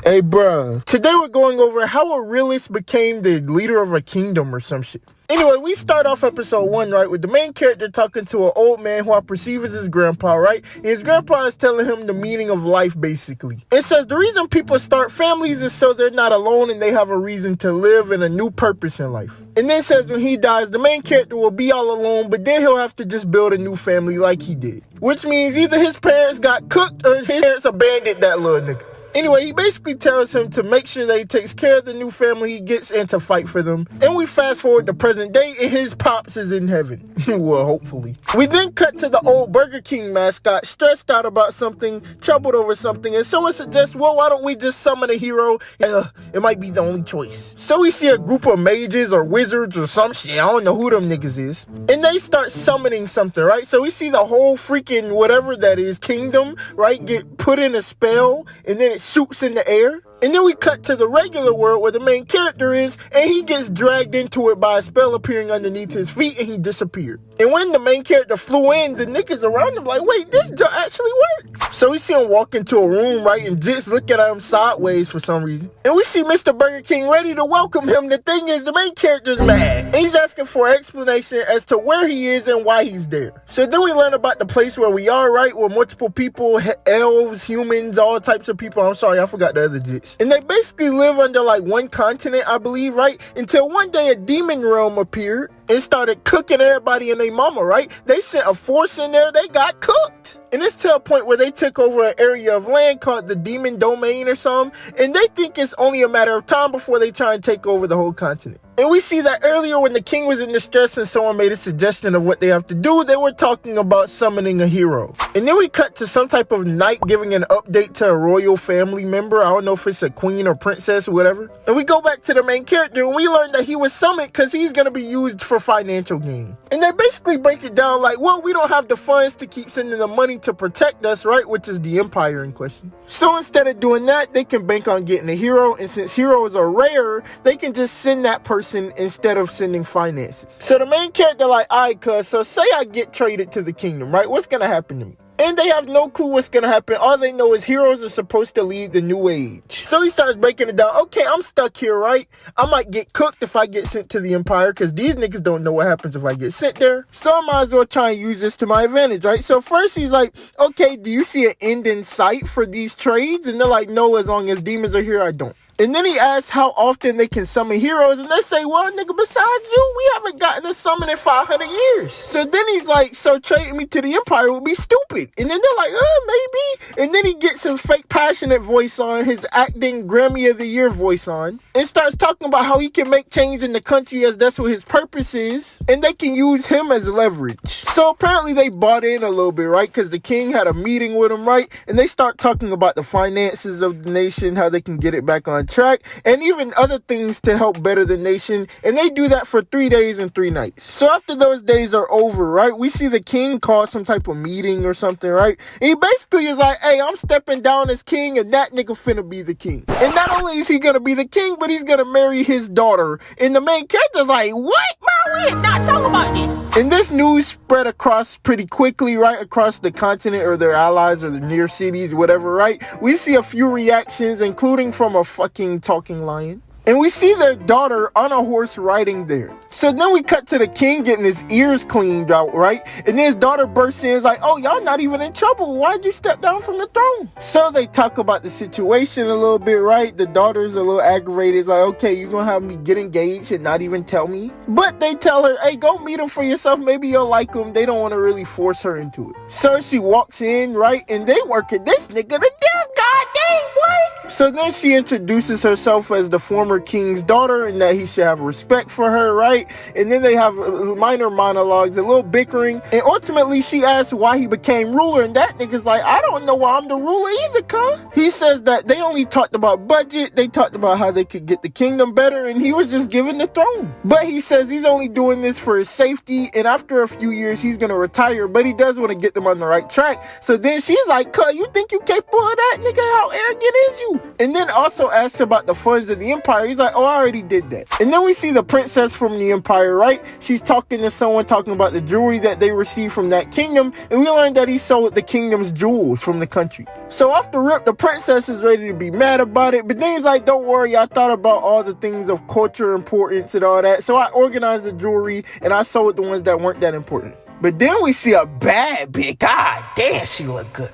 Hey bruh, today we're going over how a realist became the leader of a kingdom or some shit. Anyway, we start off episode 1, right, with the main character talking to an old man who I perceive as his grandpa, right? And his grandpa is telling him the meaning of life, basically. It says the reason people start families is so they're not alone and they have a reason to live and a new purpose in life. And then it says when he dies, the main character will be all alone, but then he'll have to just build a new family like he did. Which means either his parents got cooked or his parents abandoned that little nigga. Anyway, he basically tells him to make sure that he takes care of the new family he gets and to fight for them. And we fast forward to present day and his pops is in heaven. Well, hopefully. We then cut to the old Burger King mascot, stressed out about something, troubled over something, and someone suggests, well, why don't we just summon a hero? It might be the only choice. So we see a group of mages or wizards or some shit, I don't know who them niggas is, and they start summoning something, right? So we see the whole freaking whatever that is, kingdom, right, get put in a spell, and then it shoots in the air. And then we cut to the regular world where the main character is, and he gets dragged into it by a spell appearing underneath his feet, and he disappeared. And when the main character flew in, the niggas around him like, wait, this actually worked. So we see him walk into a room, right, and just looking at him sideways for some reason. And we see Mr. Burger King ready to welcome him. The thing is, the main character's mad, and he's asking for an explanation as to where he is and why he's there. So then we learn about the place where we are, right, where multiple people, elves, humans, all types of people. I'm sorry, I forgot the other jits. And they basically live under like one continent, I believe, right? Until one day a demon realm appeared and started cooking everybody and their mama, right? They sent a force in there, they got cooked. And it's to a point where they took over an area of land called the Demon Domain or something, and they think it's only a matter of time before they try and take over the whole continent. And we see that earlier when the king was in distress and someone made a suggestion of what they have to do, they were talking about summoning a hero. And then we cut to some type of knight giving an update to a royal family member. I don't know if it's a queen or princess or whatever. And we go back to the main character and we learn that he was summoned because he's going to be used for financial gain. And they basically break it down like, well, we don't have the funds to keep sending the money to protect us, right? Which is the empire in question. So instead of doing that, they can bank on getting a hero. And since heroes are rare, they can just send that person instead of sending finances. So the main character like, alright cuz, so say I get traded to the kingdom, right? What's gonna happen to me? And they have no clue what's gonna happen. All they know is heroes are supposed to lead the new age. So he starts breaking it down. Okay, I'm stuck here, right? I might get cooked if I get sent to the empire because these niggas don't know what happens if I get sent there. So I might as well try and use this to my advantage, right? So first he's like, okay, do you see an end in sight for these trades? And they're like, no, as long as demons are here, I don't. And then he asks how often they can summon heroes, and they say, well, nigga, besides you, we haven't gotten a summon in 500 years. So then he's like, so trading me to the empire would be stupid. And then they're like, maybe. And then he gets his fake passionate voice on, his acting Grammy of the Year voice on, and starts talking about how he can make change in the country as that's what his purpose is, and they can use him as leverage. So apparently they bought in a little bit, right? Because the king had a meeting with him, right? And they start talking about the finances of the nation, how they can get it back on track, and even other things to help better the nation. And they do that for 3 days and 3 nights. So after those days are over, right, we see the king call some type of meeting or something, right? And he basically is like, hey, I'm stepping down as king and that nigga finna be the king. And not only is he gonna be the king, but he's gonna marry his daughter. And the main character's like, what, bro? We are not talking about this. And this news spread across pretty quickly, right, across the continent or their allies or the near cities, whatever, right? We see a few reactions, including from a fucking talking lion. And we see their daughter on a horse riding there. So then we cut to the king getting his ears cleaned out, right? And then his daughter bursts in and is like, oh, y'all not even in trouble. Why'd you step down from the throne? So they talk about the situation a little bit, right? The daughter's a little aggravated. It's like, okay, you're gonna have me get engaged and not even tell me? But they tell her, hey, go meet him for yourself. Maybe you'll like him. They don't want to really force her into it. So she walks in, right? And they working this nigga to death. God dang, boy. So then she introduces herself as the former king's daughter and that he should have respect for her, right? And then they have minor monologues, a little bickering, and ultimately she asks why he became ruler, and that nigga's like, I don't know why I'm the ruler either, cuz. He says that they only talked about budget, they talked about how they could get the kingdom better, and he was just given the throne. But he says he's only doing this for his safety, and after a few years he's gonna retire, but he does want to get them on the right track. So then she's like, cuz, you think you capable of that, nigga? How arrogant is you? And then also asks about the funds of the empire. He's like, oh, I already did that. And then we see the princess from the empire, right? She's talking to someone, talking about the jewelry that they received from that kingdom, and we learned that he sold the kingdom's jewels from the country. So off the rip, the princess is ready to be mad about it, but then he's like, don't worry, I thought about all the things of culture importance and all that, so I organized the jewelry and I sold the ones that weren't that important. But then we see a bad bitch. God damn, she look good.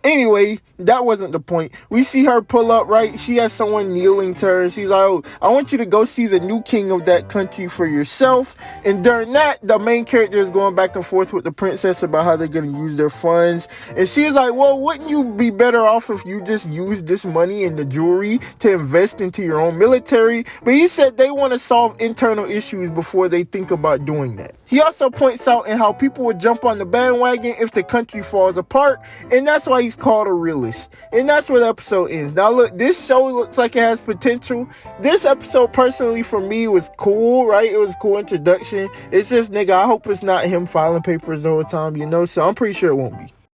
Anyway, that wasn't the point. We see her pull up, right? She has someone kneeling to her. She's like, oh, I want you to go see the new king of that country for yourself. And during that, the main character is going back and forth with the princess about how they're going to use their funds. And she's like, well, wouldn't you be better off if you just used this money and the jewelry to invest into your own military? But he said they want to solve internal issues before they think about doing that. He also points out in how people would jump on the bandwagon if the country falls apart. And that's why he's called a realist. And that's where the episode ends. Now look, this show looks like it has potential. This episode personally for me was cool, right? It was a cool introduction. It's just, nigga, I hope it's not him filing papers the whole time, you know? So I'm pretty sure it won't be.